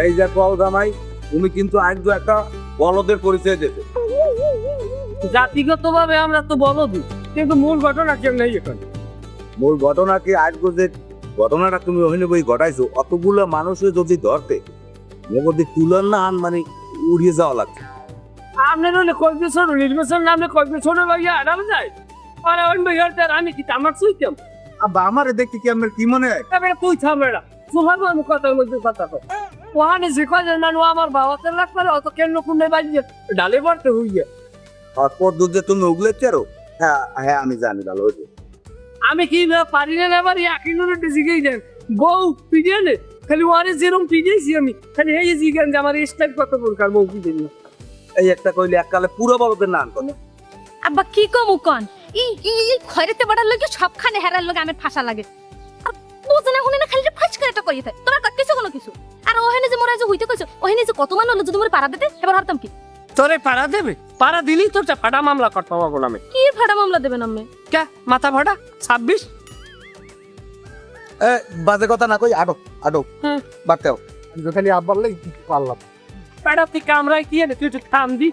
এই যে কল জামাই, তুমি কিন্তু আজকে একটা বলদের পরিচয় দিতে। জাতিগতভাবে আমরা তো বলদি, কিন্তু মূল ঘটনা কেউ নেই এখানে। মূল ঘটনা কি আজকে যে ঘটনাটা তুমি ওখানে বই ঘটাইছো, অতগুলো মানুষের যদি ধরতে যদি তুলন না আন মানে উড়িয়ে যাওয়া লাগছে। আপনার হলে কয় বছর নির্বাচন নামে কয় বছর লাগিয়ে আরাম যায়। আর ওই মেয়রটার আমি কি তামাক শুইতাম? আব্বা আমারে দেখতে কি আপনার কি মনে হয়? তবে তুই থামবে না, তোমার আমি কথার মধ্যে কথা কর। ওখানে যে কয়জন মানুষ আমার বাবাকে লাগবে অত কেন কুন্ডে বাজিয়ে ডালে পড়তে হইয়ে। তারপর দুধে তুমি উগলে চারো। হ্যাঁ হ্যাঁ আমি জানি ভালো হয়েছে। আমি কি না পারি না আমার একই নুনে জিগেই দেন বউ পিজে নে, খালি ওয়ারে যেরকম পিজেছি আমি খালি এই জিগেন যে আমার স্টাইল কত প্রকার বউ পিজে না। এই একটা কইলে এককালে পুরো বলদের না আনতো। আব্বা কি কমু কন ই খয়রেতে বাড়ার লাগে সবখানে হেরার লাগে আমার ফাঁসা লাগে। আর বুঝে না শুনে না খালি ফাঁস করে এটা কইতে তোমার কিছু কোনো কিছু। আর ওখানে যে মোরা যে হইতে কইছো ওখানে যে কত মান হলো যদি মোর পাড়া দিতে এবার হরতাম কি? তোরে পাড়া দেবে? পাড়া দিলেই তোর ফাটা মামলা করতে পারবো না আমি। কি ফাড়া মামলা দেবেন আম্মে? কে মাথা ফাটা 26? এ বাজে কথা না কই আডো আডো হুম বাড়তেও খালি আব্বার লাগি পারলাম। পাড়া থেকে আমরা কি এনে তুই একটু থাম দি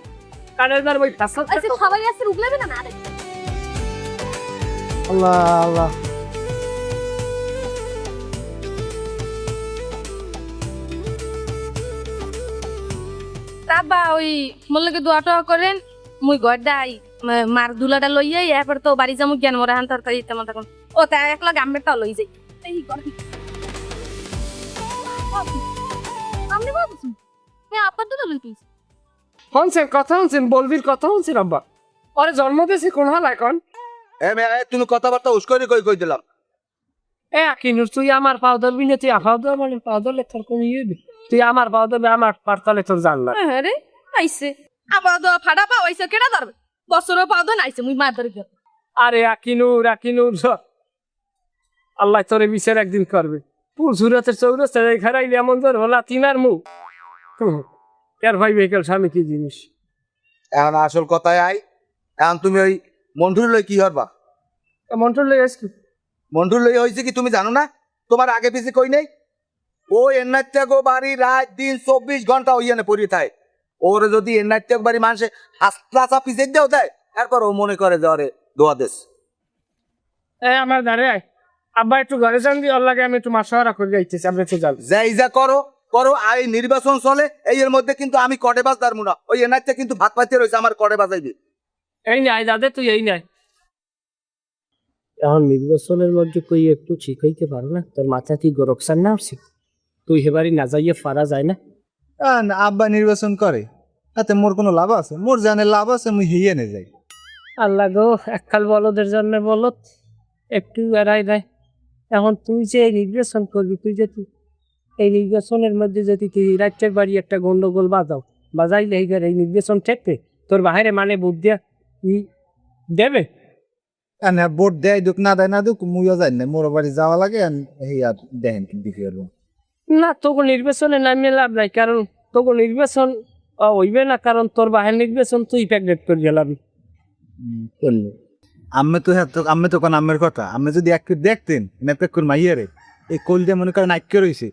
কানের দ্বার ওই ফাঁসা। আচ্ছা সবাই আছে উগলাবে না না রে। আল্লাহ আল্লাহ তাবা ওই মোর লাগে দোয়াটা করেন মুই গড়দাই মার দুলাটা লইয়াই এরপর তো বাড়ি যামু জ্ঞান মরা হান তরকারি তেমন তখন ও তা একলা গাম্বেরটা লই যাই এই গড়ি আমনে বাবুস মে আপা দুলা লই তুই হনছেন কথা হনছেন বলবির কথা হনছেন আব্বা ওরে জন্ম দিয়েছি কোন হাল এখন? এ মে তুমি কথাবার্তা উস্করি কই কই দিলাম। এ কিনুর তুই আমার পাও ধরবি না, তুই আপাও ধর মানে পাও ধরলে তোর কোনো ইয়ে নেই। তুই আমার পাও ধরবি আমার পারতালে তোর জান না। আরে আইছে আবার তো ফাড়া পাও আইছে কেডা ধরবে বছরও পাও ধন আইছে মুই মার ধরে গেল। আরে আকিনুর আল্লাহ তোরে বিচার একদিন করবে। পুরসুরাতের চৌরাস্তায় খারাইলে এমন ধর হলা তিনার মুখ এর ভাই বেকাল স্বামী কি জিনিস। এখন আসল কথায় আই। এখন তুমি ওই মন্টুর লই কি হরবা? মন্টর লেগে আসছি মন্টুর লই হয়েছে কি তুমি জানো না? তোমার আগে পিছে কই নেই? ও এন্নাত্যাগ বাড়ি রাত দিন 24 ঘন্টা ওইখানে পড়ে থাকে। ওরে যদি এন্নাত্যাগ বাড়ি মানুষে হাসলা পিছে দেও দেয় এরপর ও মনে করে যে ওরে দোয়া দেশ। আমার দাঁড়ে আয় আব্বা একটু ঘরে যান দিয়ে ওর লাগে আমি একটু মাসহারা করে যাইতেছি আপনি একটু যান। যাই যা করো করো আই নির্বাচন চলে এই এর মধ্যে কিন্তু আমি কটে বাজ দারমু না। ওই এন্নাত্যাগ কিন্তু ভাত পাইতে রয়েছে আমার কটে বাজাইবে। এই নাই দাদা তুই এই নাই এখন নির্বাচনের মধ্যে কই একটু ঠিক হইতে পারো না? তোর মাথা কি গোরকসান না আসছে? তুই হেবারি না যাইয়ে পারা যায় না? আব্বা নির্বাচন করে তাতে মোর কোনো লাভ আছে? মোর জানে লাভ আছে মুই হিয়ে নে যাই। আল্লাহ গো এককাল বলদের জন্য বলত একটু এড়াই দেয়। এখন তুই যে নির্বাচন করবি, তুই যদি এই নির্বাচনের মধ্যে যদি তুই রাজ্যের বাড়ি একটা গন্ডগোল বাজাইলে এই নির্বাচন ঠেকবে তোর বাহিরে মানে বুদ্ধি দেবে? ভোট দেয় দুক না দেয় না দুক মুইও যাই না, মোর বাড়ি যাওয়া লাগে এই আর দেখেন কি দিকে না তোকে নির্বাচনে নামিয়ে লাভ নাই, কারণ তোকে নির্বাচন হইবে না, কারণ তোর বাহির নির্বাচন তুই প্যাকেট করে গেলাম। আমি তো আমি তো কোন আমের কথা আমি যদি একটু দেখতেন নেপেক করে মাইয়ারে এই কলজা মনে করেন আইক্য রয়েছে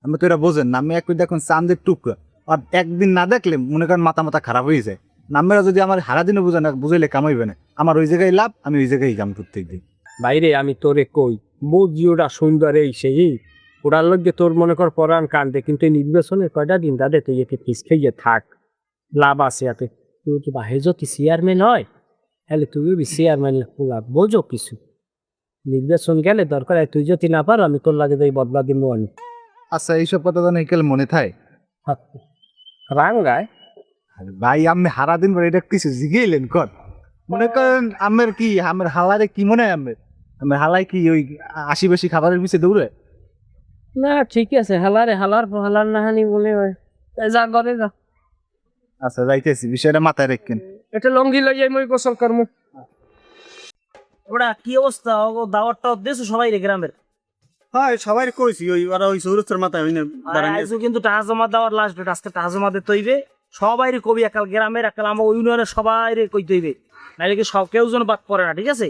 আমি তো এরা বোঝেন না। আমি একটু দেখুন চাঁদের টুকরা আর একদিন না দেখলে মনে করেন মাথা খারাপ হয়ে যায়। নামেরা যদি আমার হারা দিনে বুঝে না বুঝাইলে কামাইবে না। আমার ওই জায়গায় লাভ, আমি ওই জায়গায় কাম প্রত্যেক দিন। বাইরে আমি তোরে কই বুঝি ওটা সুন্দর এই সেই ওটার লগে তোর মনে কর পরাণ কান্দে, কিন্তু এই নির্বাচনের কয়টা দিন দাদা তুই এতে পিস খেয়ে থাক, লাভ আছে এতে। তুই কি বাহির যদি চেয়ারম্যান হয় তাহলে তুইও চেয়ারম্যান লাভ বোঝো কিছু। নির্বাচন গেলে দরকার তুই যদি না পারো আমি তোর লাগে এই বদলা দিব আমি। আচ্ছা এইসব কথা তো নাইকেল মনে থাকে রাঙ্গায় ভাই আমি হারা দিন পরে এটা কিছু জিগেইলেন কর মনে করেন আমের কি আমের হালারে কি মনে হয় আমের হালাই কি ওই আশি বেশি খাবারের পিছিয়ে দৌড়ে? না ঠিক আছে হালার নাহানি বলে যা করে যা। আচ্ছা যাইতেছি, বিষয়টা মাথায় রাখেন। এটা লঙ্গি লই যাই মই গোসল করমু। ওরা কি অবস্থা দাওয়াতটা দেশ সবাই রে গ্রামের? হ্যাঁ সবাই কইছি ওই ওরা ওই চৌরাস্তার মাথায় হইনা আজও কিন্তু টাকা জমা দেওয়ার লাস্ট ডেট, আজকে টাকা জমা দিতে হইবে। সবাই রে কবি একাল গ্রামের একাল আমার ইউনিয়নের সবাই রে কইতে হইবে, নাইলে কি সব কেউ যেন বাদ পড়ে না, ঠিক আছে?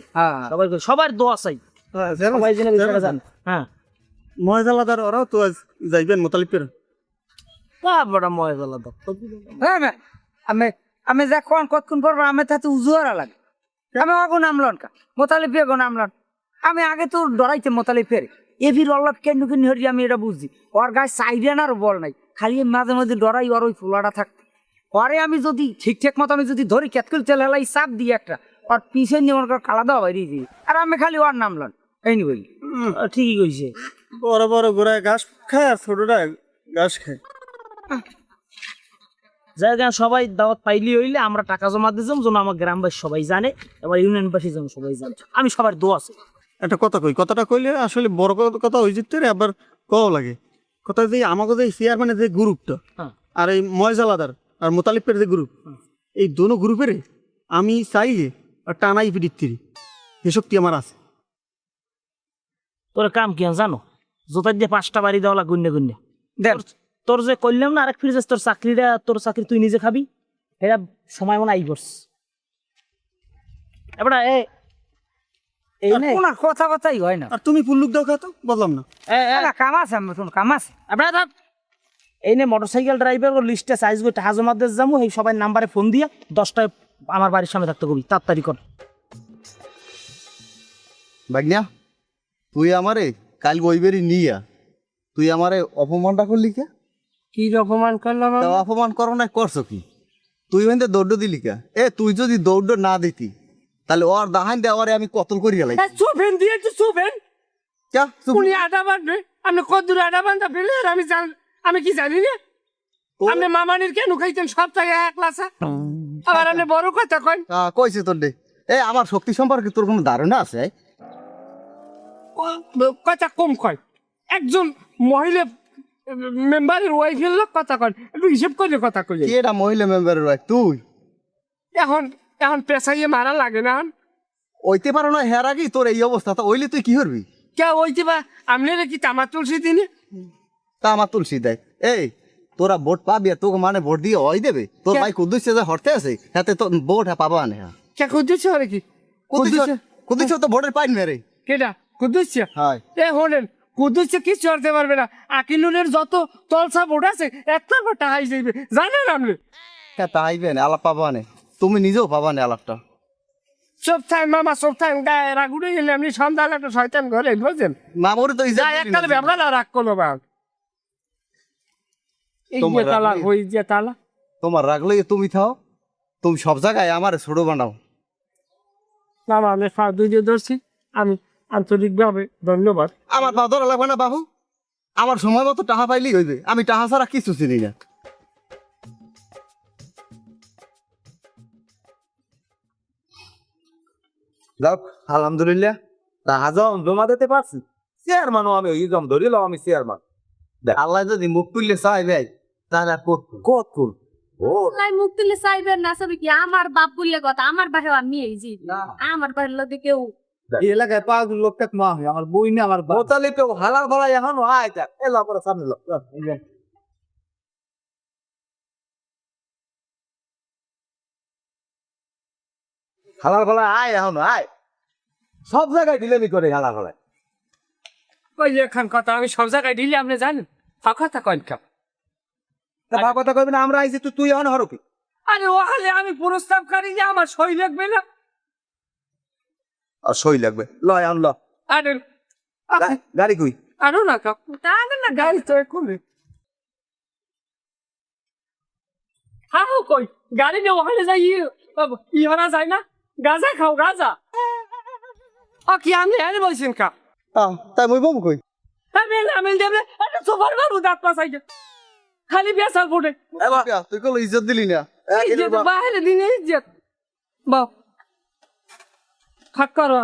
সবাই সবার দোয়া চাই, সবাই জেনে বিষয়টা জান। হ্যাঁ ময়দালাদার ওরাও তো যাইবেন মোতালিবের। বড় মজা লাগতো হ্যাঁ আমি আমি যা কোন কতক্ষণ পর আমি তাতে উজুয়ারা লাগে আমি আগুন নামলন কা মোতালিফ বেগুন নামলন আমি আগে তো ডরাইতে মোতালিফের এভির অল্লাভ কেন কেন হরি আমি এটা বুঝছি ওর গায়ে সাইডেনার বল নাই খালি মাঝে মাঝে ডরাই ওর ওই ফুলাটা থাকতে পরে আমি যদি ঠিকঠাক মতো আমি যদি ধরি ক্যাতকুল তেল হেলাই চাপ দিই একটা ওর পিছনে নিয়ে মনে কর খালা দেওয়া বাইরে দিই আর আমি খালি ওর নামলন এই নি বলি ঠিকই কইছে বড় বড় গোড়ায় ঘাস খায় আর ছোটটা ঘাস খায়। জায়গা সবাই দাওয়াত পাইলি হইলে আমরা টাকা জমা দিতাম যেন আমার গ্রামবাসী সবাই জানে এবার ইউনিয়নবাসী যেন সবাই জানে আমি সবার দোয়া আছে একটা কথা কই, কথাটা কইলে আসলে বড় কথা হয়ে যেতে রে, আবার কও লাগে কথা যে আমাকে যে চেয়ারম্যানের যে গ্রুপটা হ্যাঁ। আর এই ময়জালাদার আর মোতালিফের যে গ্রুপ, এই দোনো গ্রুপের আমি চাই যে টানাই পিড়িত্তিরি এ শক্তি আমার আছে। তোর কাম কি জানো জোতার দিয়ে 5টা বাড়ি দেওয়া লাগ গুন্নে গুন্নে দেন তোর যে করলাম না আরেক ফিরে তোর চাকরি তুই নিজে খাবি এটা সময় মনে আই করস এবার এই নে কোনো কথা কথাই হয় না আর তুমি পুল্লুক দাও খাতো বললাম না। কাম আছে আমার শুন কাম আছে আপনার এই নে মোটরসাইকেল ড্রাইভার লিস্টে সাইজ করে টাকা জমা দিয়ে যাবো এই সবাই নাম্বারে ফোন দিয়া 10টায় আমার বাড়ির সামনে থাকতে কবি তাড়াতাড়ি কর বাগনিয়া তুই আমারে কাল বইবেরি নিয়া তুই আমারে অপমানটা করলি কে? কি অপমান করলাম তা অপমান করো না করছো কি? তুই ওখান দৌড় দিলি কা? তুই যদি দৌড় না দিতি তাহলে ওর দাহান দেওয়ারে আমি কতল করি গেলাই। চুপেন দিয়েছি চুপেন কে? চুপ। উনি আটা বাঁধবে আপনি কদ্দুর আটা বান্ধা ফেলে আর আমি কি জানি না আপনি মামানির কেন খাইতেন সপ্তাহে 1 লাসা আবার আপনি বড় কথা কন কইছে তোর দে আমার শক্তি সম্পর্কে তোর কোনো ধারণা আছে? কথা কম কয় একজন মহিলা মেম্বারের ওয়াইফের লোক কথা কন একটু হিসেব করে কথা কই কি এটা মহিলা মেম্বারের হয় তুই? এখন এখন পেশাইয়ে মারা লাগে না ওইতে পারো না হের আগেই তোর এই অবস্থা, তো ওইলে তুই কি করবি? কে ওইতে বা আপনি কি তামা তুলসী দিনে তা আমার তুলসী দেয় তোরা ভোট পাবি আর তোকে মানে ভোট দিয়ে ওই দেবে তোর ভাই কুদ্দুস যে হরতে আছে হাতে তো ভোট পাবা না। কে কুদ্দুছে হরে কি কুদ্দুস তো ভোটের পাইনি মেরে কেডা কুদ্দুছে হয় হলেন কুদ্দুসে কিছু করতে পারবে না আকিনুলের যত তলসা ভোট আছে একটা ভোট হাই যাইবে জানেন আপনি তাইবে না আলাপ পাবা না, তুমি নিজেও পাবা না আলাপটা। সব টাইম মামা সব টাইম গায়ে রাগুড়ে গেলে আপনি সন্ধ্যাবেলা একটা শয়তান ঘরে বুঝছেন মামুর তো ইজ্জত দিলি একটা না। ব্যবহার রাগ করলো বা এই তোমার যে তালা রাগ নেই? ওই যে তালা তোমার রাগলে তুমি থাও, তুমি সব জায়গায় আমার ছোট বানাও। মামা আমি দুইজে ধরছি আমি আন্তরিকভাবে ধন্যবাদ আমার পা ধরা লাগবে না বাবু, আমার সময় মতো টাকা পাইলেই হইবে, আমি টাকা ছাড়া কিছু চিনি না। যাক আলহামদুলিল্লাহ টাকা যখন জমা দিতে পারছি চেয়ারম্যানও আমি ওই জম ধরিলাম আমি চেয়ারম্যান। আল্লাহ যদি মুখ তুললে চাই ভাই তাহলে আর কত ও লাই মুখ তুলে চাইবেন না সবই কি আমার বাপ বললে কথা আমার বাহে আমি এই জি আমার বাড়ির লোকে কেউ এই এলাকায় 5 লোক টাক মা হয় আমার বই না আমার মোতালি তো হালার ভরা এখনো আয়তা এলা পরে সামনে লোক হালার ভরা আয় এখনো আয় সব জায়গায় ডিলেমি করে হালার ভরা। ওই যে খান কথা আমি সব জায়গায় দিলে আপনি জানেন কথা কন কাপ তা ভাব কথা কইবি না আমরা আইছি তুই এখন হরকি আরে ও হলে আমি প্রস্তাবকারী যে আমার সই লাগবে না আর সই লাগবে ল এখন ল আরে গাড়ি কই আরো না কাপ তা না গাড়ি তো এখনই হ্যাঁ কই গাড়ি নিয়ে ওখানে যাই ইহারা যায় না গাজা খাও গাজা কি আপনি এনে বলছেন কা তাই মই বম কই আমি দেবে একটা সোফার বাবু দাঁত পাশাইছে খালি বেসাল ফুটে তুই কল ইজ্জত দিলি না ইজ্জত বাইরে দিনে ইজ্জত বাহ থাক করো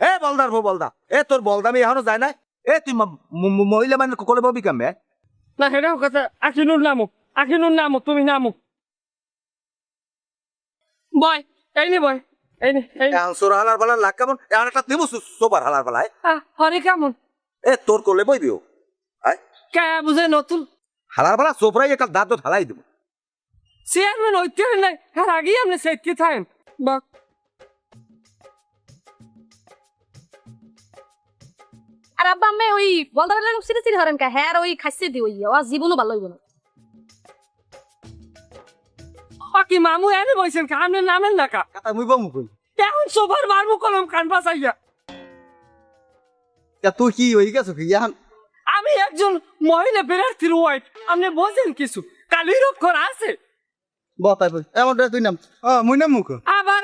এ বলদার ভো বলদা এ তোর বলদামি এখনো যায় না এ তুই মহিলা মানে কোলে ববি কামে না হেরাও কথা আখিনুর নামুক তুমি নামুক বয় এই নে বয় এই নে এখন সোর হালার বেলা লাগ কেমন এখন একটা দিব সোবার হালার বেলায় হরে কেমন এ তোর কোলে বইবিও আয় কে বুঝে নতুন হালার বেলা সোফরাই একটা দাঁত ঢালাই দিব চেয়ারম্যান ওইতে নাই হ্যাঁ আগেই আপনি সেটকে থাকেন বা আর আব্বা আমি ওই বলদার লাগে সিরে সিরে হরেন কা হ্যাঁ ওই খাইছে দি ওই ও জীবনও ভালো হইব না কি মামু এনে বইছেন কানের নামেন না কা কাতা মুই বামু কই এখন সোফার মারবো কলম কান বাসাইয়া তুই কি হয়ে গেছো কি এখন আমি একজন মহিলা প্রার্থীর ওয়াইফ আপনি বোঝেন কিছু কালির অক্ষর আছে বতাই এমন তুই নাম মুই না মুখ আবার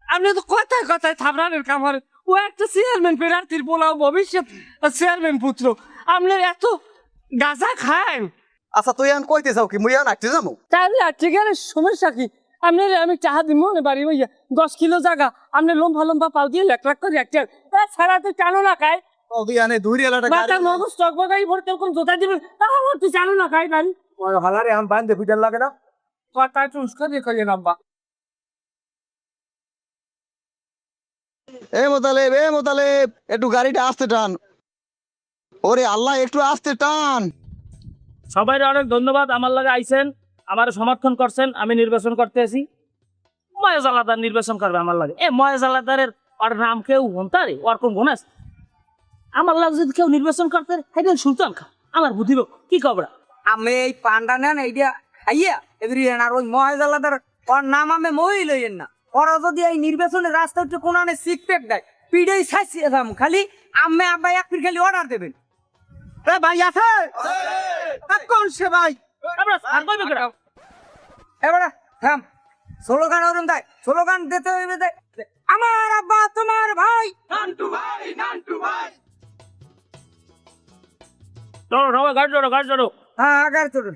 আপনি তো কথায় কথায় থাবরানের কামার ও একটা চেয়ারম্যান প্রার্থীর বলাও ভবিষ্যৎ চেয়ারম্যান পুত্র আপনি এত গাঁজা খান আচ্ছা তুই এখন কইতে চাও কি মুই এখন আটতে যাবো তাহলে আজকে গেলে সমস্যা কি আপনার আমি চাহা দিব না বাড়ি ভাইয়া 10 কিলো জায়গা আপনি লম্বা লম্বা পাও দিয়ে লাখ লাখ করে একটা ছাড়া তো চালো না খায় তুই আনে দুই এলাটা মাথা মগজ চক বাগাই ভরতে কোন জোতা দিবেন তাহলে তুই চালো না খাই ভাই হালারে আম বান্ধে পিটার লাগে না কথা চুস করে নাম্বা এ মোতালেব একটু গাড়িটা আস্তে টান ওরে আল্লাহ একটু আস্তে টান সবাই অনেক ধন্যবাদ আমার লাগে আইছেন আমার সমর্থন করছেন আমি নির্বাচন করতে আছি ময়েজ আলাদার নির্বাচন করবে আমার লাগে ময়েজ আলাদারের ওর নাম কেউ হন্তারে ওর কোন গুণ আছে আমার লাগে যদি কেউ নির্বাচন করতে হাইডেন সুলতান খা আমার বুঝিব কি কবরা আমি এই পান্ডা নেন এইটা খাইয়া এবারে আর ওই মহেজালাদার ওর নাম আমি মই লইয়েন না ওরা যদি এই নির্বাচনের রাস্তা উঠে কোনো সিকপেক দেয় পিড়েই ছাইছিয়ে দাম খালি আমি আব্বা এক ফির খালি অর্ডার দেবেন ভাই আছে কোন সে ভাই এবারে থাম স্লোগান ওরম দেয় স্লোগান দিতে হইবে দেয় আমার আব্বা তোমার ভাই চলো সবাই গাড়ি চড়ো হ্যাঁ আগার চলুন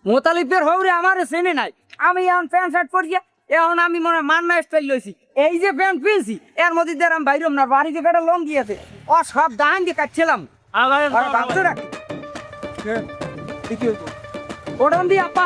মোতালিফের হৌরে আমার চেনে নাই আমি এখন প্যান্ট শার্ট পরিয়া এখন আমি মনে হয় মান্না স্টাইল লইছি এই যে প্যান্ট পেয়েছি এর মধ্যে দিয়ে আমি বাইরম না বাড়িতে একটা লঙ্গি আছে ও সব দাহান দিয়ে কাটছিলাম ভাবতে রাখি ওটান দিয়ে আপা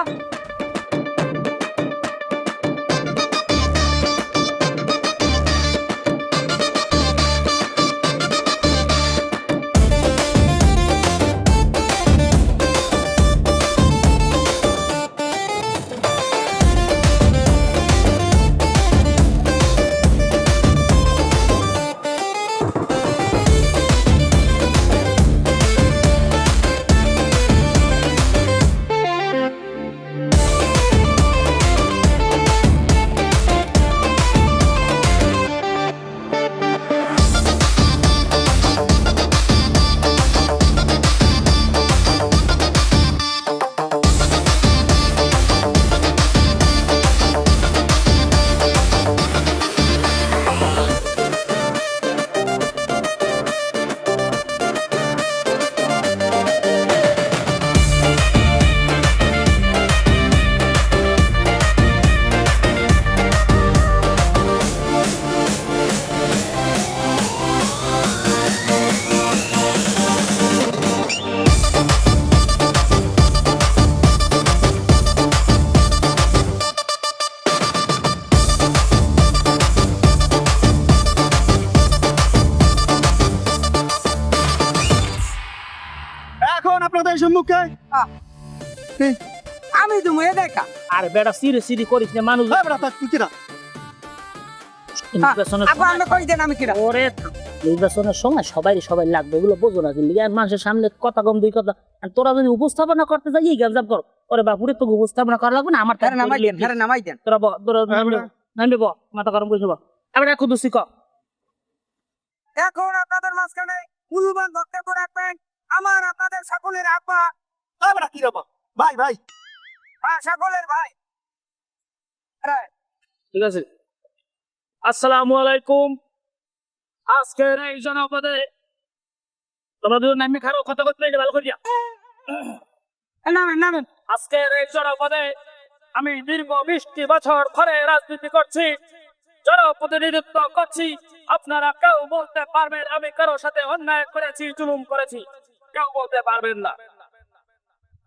এখন আপনাদের সম্মুখে আমি তুমি দেখা আর বেটা সিরি করিস না মানুষ তুই কিরা নির্বাচনের আপা আমি কই দেন আমি কিরা ওরে নির্বাচনের সময় সবাই লাগবে এগুলো বোঝো না কিন্তু আর মানুষের সামনে কথা কম দুই কথা আর তোরা যদি উপস্থাপনা করতে যাই এই গামজাম কর ওরে বাপুরে তো উপস্থাপনা করা লাগবে না আমার হ্যাঁ নামাই দেন তোরা নামবে মাথা গরম করে এবার এখন দুসি কর এখন আপনাদের মাঝখানে মূল্যবান বক্তব্য রাখবেন আমার আপনাদের সকলের আব্বা কি রে ভাই ভাই সকলের ভাই ঠিক আছে আসসালামু আলাইকুম আজকের এই জনপদে তোমরা দুজন নামে খারাপ কথা করতে ভালো করিয়া নামেন আজকের এই জনপদে আমি দীর্ঘ 20 বছর ধরে রাজনীতি করছি জনপ্রতিনিধিত্ব করছি আপনারা কেউ বলতে পারবেন আমি কারো সাথে অন্যায় করেছি জুলুম করেছি কেউ বলতে পারবেন না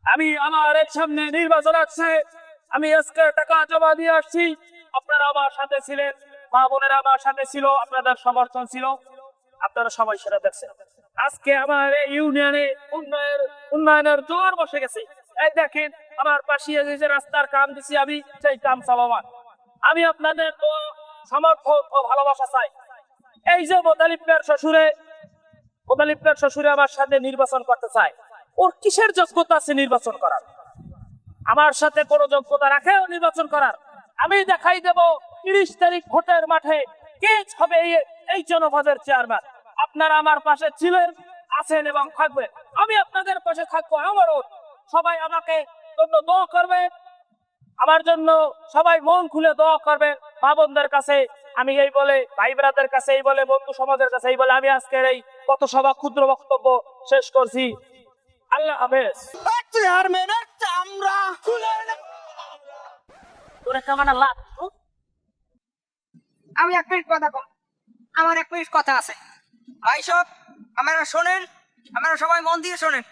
আমি আমার এর সামনে নির্বাচন আসছে আমি আজকে টাকা জমা দিয়ে আসছি আপনারা আমার সাথে ছিলেন মা বোনেরা আমার সাথে ছিল আপনাদের সমর্থন ছিল আপনারা সবাই সেটা দেখছেন আজকে আমার এই ইউনিয়নে উন্নয়নের জোর বসে গেছে এই দেখেন আমার পাশে যে রাস্তার কাম দিছি আমি সেই কাম চলমান আমি আপনাদের সমর্থন ও ভালোবাসা চাই এই যে মোতালিবের শ্বশুরে আমার সাথে নির্বাচন করতে চায় ওর কিসের যোগ্যতা আছে নির্বাচন করার আমার সাথে কোনো যোগ্যতা রাখে ও নির্বাচন করার আমি দেখাই দেব 30 তারিখ ভোটের মাঠে কে হবে এই জনপদের চেয়ারম্যান। আপনারা আমার পাশে ছিলেন, আছেন এবং থাকবেন। আমি আপনাদের পাশে থাকবো আমারও। সবাই আমাকে জন্য দোয়া করবেন, আমার জন্য সবাই মন খুলে দোয়া করবেন। মা বোনদের কাছে আমি এই বলে, ভাই ব্রাদের কাছে এই বলে, বন্ধু সমাজের কাছে এই বলে আমি আজকের এই কত সভা ক্ষুদ্র বক্তব্য শেষ করছি। আল্লাহ হাফেজ। তোরা কেমন আল্লাহ? আমি এক মিনিট কথা কম, আমার এক মিনিট কথা আছে। ভাই সব আপনারা শোনেন, আপনারা সবাই মন দিয়ে শোনেন।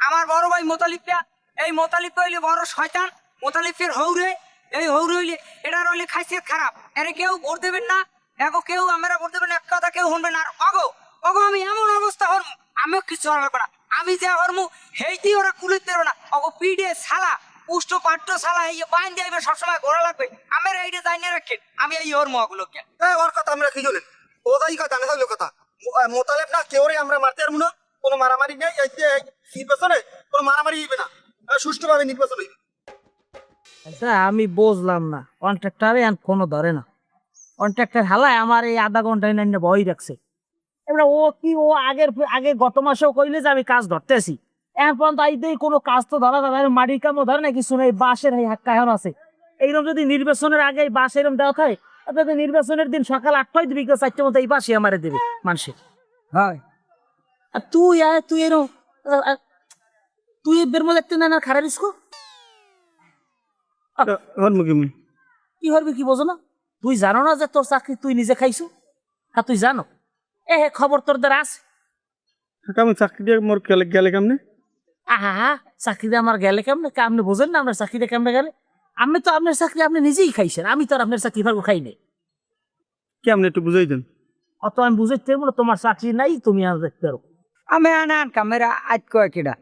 আমার বড় ভাই মোতালিফিয়া, এই মোতালিফ হইলে বড় শয়তান। মোতালিফের হৌরে, এই হৌরে হইলে এটার হইলে খাইসিয়ত খারাপ। এরে কেউ ভোট দেবেন না, এগো কেউ আমরা ভোট দেবেন, এক কথা কেউ শুনবেন না। আর অগো অগো আমি এমন অবস্থা হরমু, আমিও কিছু লাগবে না। আমি যা হরমু হেইতেই ওরা কুলিত দেবে না। অগো পিডে সালা, পুষ্ট পাট্য সালা, এই বাইন দিয়ে সবসময় ঘোরা লাগবে। আমার এইটা জানিয়ে রাখেন, আমি এই হরমু ওগুলোকে। ওর কথা আমরা কি জানেন? ও তাই কথা না থাকলে কথা মোতালেব না কেউ আমরা মারতে পারবো না। কোনো মারামারি নেই, এই যে নির্বাচনে কোনো মারামারি হইবে না, সুষ্ঠুভাবে নির্বাচন হইবে। আচ্ছা আমি বুঝলাম না, কন্ট্রাক্টারে আর ফোনও ধরে না। কন্ট্রাক্টর হালায় আমার এই আধা ঘন্টায় না বই রাখছে। এবার ও কি, ও আগে গত মাসেও কইলে যে আমি কাজ ধরতেছি, এখন পর্যন্ত আইতেই কোনো কাজ তো ধরা ধরে, মাটির কামও ধরে না, কিছু নেই। বাঁশের এই হাক্কা এখন আছে। এইরকম যদি নির্বাচনের আগে বাঁশ এরকম দেওয়া হয়, তাহলে নির্বাচনের দিন সকাল 8টায় দিবি, 4টার মতো এই বাঁশই আমারে দেবে মানুষের। হয় আর তুই এরকম তুই বের মধ্যে একটা না খারাপ ইস্কো কি হরবি কি বোঝো না? তুই জানো না যে তোর চাকরি তুই নিজে খাইছো? হ্যাঁ তুই জানো, খবর তোর দ্বারা আছে। আমি চাকরি দিয়ে মোর গেলে কেমনে? আহা, চাকরিতে আমার গেলে কেমনে? আপনি বোঝেন না আপনার চাকরিতে কেমনে গেলে? আমি তো আপনার চাকরি আপনি নিজেই খাইছেন, আমি তো আর আপনার চাকরি ভাগ খাই নাই। কেমনে একটু বুঝাই দেন। অত আমি বুঝাইতে পারবো না, তোমার চাকরি নাই, তুমি আর দেখতে পারো। আমি আনান ক্যামেরা আজ কয়েকটা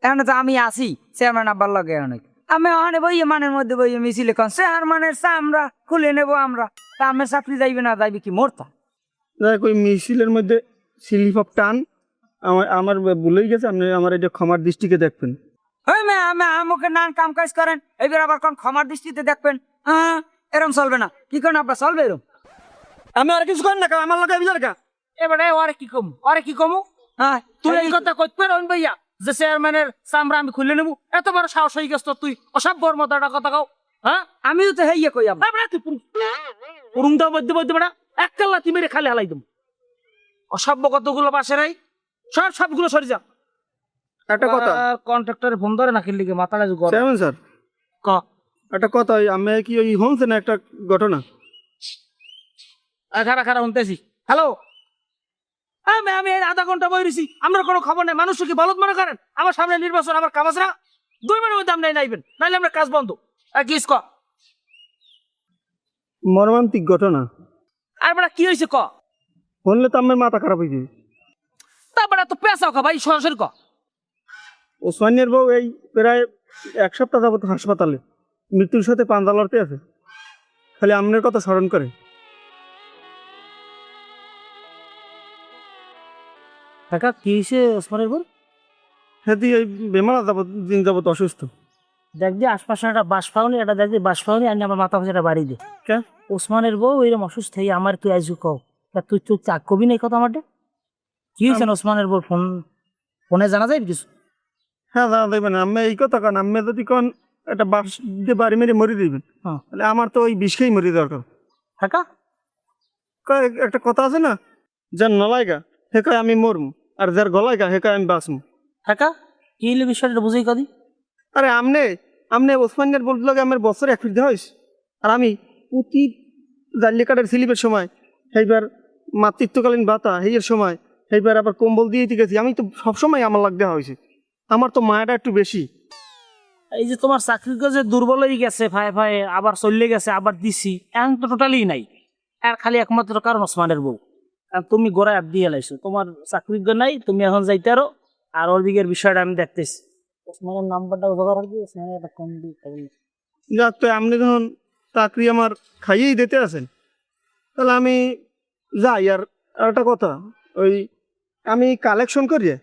এখন তো আমি আসি চেয়ারম্যান আব্বার লগে অনেক। আমি ওখানে বইয়ে মানের মধ্যে বইয়ে মিছিল এখন চেয়ারম্যানের চা আমরা খুলে নেবো আমরা। তা আমার চাকরি যাইবে না যাইবে কি মোরতা? দেখ ওই মিছিলের মধ্যে স্লিপ অফ টান আমার ভুলেই গেছে। আপনি আমার এটা ক্ষমার দৃষ্টিকে দেখবেন। আমাকে নান কাম কাজ করেন, এবার আবার কোন ক্ষমার দৃষ্টিতে দেখবেন? হ্যাঁ এরম চলবে না। কি করেন আপনার চলবে এরম? আমি আর কিছু করেন না, আমার লোক এবার এবারে ওরে কি কমু, ওরে কি কমু? হ্যাঁ তুই এই কথা কইতে পারবেন ভাইয়া যে চেয়ারম্যানের চামড়া আমি খুলে নেবো? এত বড় সাহস হয়ে গেছ তুই, অসভ্যর মতো একটা কথা কও। হ্যাঁ আমিও তো হেইয়া কই পুরুংটা বলতে বলতে বেড়া এক কাল্লা তুই মেরে খালি হালাই দেবো। অসভ্য কতগুলো পাশে রাই, সবগুলো সরে যা। একটা কথা, কন্ট্রাক্টরে ফোন ধরে না খেললি মাথা লাগু গরম। চেয়ারম্যান স্যার ক একটা কথা, আমি কি ওই হোমছে না একটা ঘটনা? খারা খারা শুনতেছি। হ্যালো, আমি আধা ঘন্টা বই রয়েছি, আমরা কোনো খবর নেই। মানুষ কি বলদ মনে করেন? আমার সামনে নির্বাচন, আমার কামাজরা 2 মিনিটের মধ্যে আপনি নাইবেন, নাইলে আমরা কাজ বন্ধ। কিস ক মর্মান্তিক ঘটনা। আর বেটা কি হয়েছে ক? শুনলে তো আমার মাথা খারাপ হয়ে যাবে। তারপরে তো পেঁচাও ক ভাই, সরাসরি ক। ওসমানের বউ এই প্রায় 1 সপ্তাহ যাবত হাসপাতালে মৃত্যুর সাথে পাঞ্জা লড়তে আছে। খালি আপনার কথা স্মরণ করে। কাকা কি হয়েছে ওসমানের বল? হ্যাঁ এই বেমার যাবত দিন যাবত অসুস্থ। দেখ দিয়ে আশপাশে একটা বাস পাওনি, এটা দেখ দিয়ে বাস পাওনি, আমি আমার মাথা এটা বাড়ি দে। ওসমানের বউ এরকম অসুস্থ হয়ে আমার তুই আইজু কও, তুই চোখ চাক কবি নাই কথা আমার? কি হয়েছে ওসমানের বউ? ফোনে জানা যায় কিছু? হ্যাঁ জানা দেবেন। আমি এই কথা কারণ আমি যদি কোন একটা বাস দিয়ে বাড়ি মেরে মরে দিবেন, তাহলে আমার তো ওই বিষ খেয়েই মরে দরকার। কাকা একটা কথা আছে না, যার নলাইগা হে কয় আমি মরমু, আর যার গলাইগা হে কয় আমি বাঁচমু। কাকা কি হইলে বিষয়টা বুঝেই কদি? আরে আমনে ওসমানের বলতে লাগে আমার বছরে 1 ফিট দেওয়া হয়েছে। আর আমি প্রতি জাল্লি কাটার স্লিপের সময়, সেইবার মাতৃত্বকালীন ভাতা হেয়ের সময়, সেইবার আবার কম্বল দিয়ে গেছি। আমি তো সবসময় আমার লাগ দেওয়া হয়েছে। আমার তো মায়াটা একটু বেশি। এই যে তোমার চাকরি যে দুর্বল হয়ে গেছে, ফায়ে ফায়ে আবার চলে গেছে, আবার দিছি, এখন তো টোটালি নাই। আর খালি একমাত্র কারণ ওসমানের বউ। আর তুমি গোড়ায় আপ দিয়ে লাইছো, তোমার চাকরি নাই, তুমি এখন যাইতে আরো। আর ওর দিকের বিষয়টা আমি দেখতেছি। ওসমানের নাম্বারটা জোগাড় করে দিয়েছে, যাক তো আপনি যখন চাকরি আমার খাইয়েই দিতে আছেন, তাহলে আমি যাই। আর একটা কথা, ওই আমি কালেকশন করিয়ে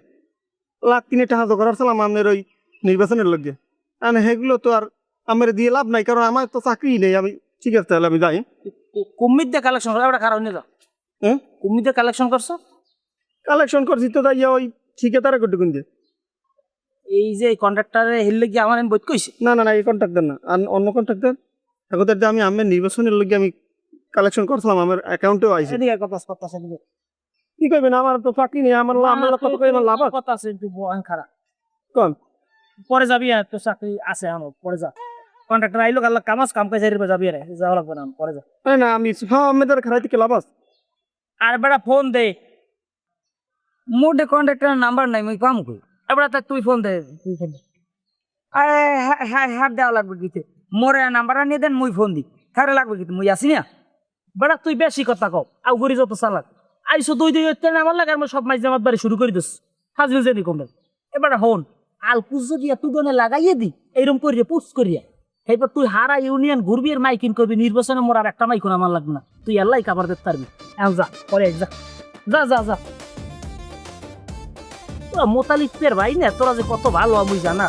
1,03,000 টাকা জোগাড় ছিলাম আপনার ওই নির্বাচনের লগে। আর সেগুলো তো আর আমার দিয়ে লাভ নাই, কারণ আমার তো চাকরি নেই। আমি ঠিক আছে তাহলে আমি যাই। কুমির দিয়ে কালেকশন করে ওটা কারণ যা হ্যাঁ কুমির দিয়ে কালেকশন করছো কালেকশন করছি তো তাই ওই ঠিকাদারে করতে কিনতে। এই যে কন্ট্রাক্টরে হিললে কি আমার বই কইছে না না না এই কন্ট্রাক্টর না, আর অন্য কন্ট্রাক্টর। এখন তার আমি আমের নির্বাচনের লগে আমি কালেকশন করছিলাম, আমার অ্যাকাউন্টেও আইছে। সেদিকে কথা কথা সেদিকে কি করবেন, আমার তো চাকরি নেই, আমার আমার কত করে আমার লাভ আছে। কথা আছে একটু বয়ান খারাপ কম পরে যাবি আর তোর চাকরি আছে আমার পরে যা কন্ট্রাক্টর আইলো গাল্লা কামাস কাম কাজ যাবি রে যাওয়া লাগবে না পরে যা আরে না আমি হ্যাঁ আমাদের খারাই থেকে লাভ আছে। আর বেটা ফোন দে মোটে কন্ট্রাক্টরের নাম্বার নাই মুই পাম কই। এবার তুই ফোন দে তুই ফোন দে আরে হ্যাঁ হ্যাঁ হ্যাঁ দেওয়া লাগবে কিতে মোরে নাম্বারটা নিয়ে দেন মুই ফোন দি হ্যাঁ লাগবে কিতে মুই আসি না। বেটা তুই বেশি কথা কও আউ করি যত চালাক আইসো 2 দিন হচ্ছে না আমার লাগে আর সব মাইজ জামাত বাড়ি শুরু করে দিস হাজির জেনি কমবে এবার হন আলকুজ যদি এত দনে লাগাইয়ে দি এইরকম করিয়া পুষ করিয়া এবার তুই হারা ইউনিয়ন ঘুরবি আর মাইকিং করবি নির্বাচনে মোর আর একটা মাইকুন আমার লাগবে না তুই আল্লাহ কাবার দেখতে পারবি এখন যা পরে যা যা যা যা তোরা মোতালিফের ভাই না তোরা যে কত ভালো আমি জানা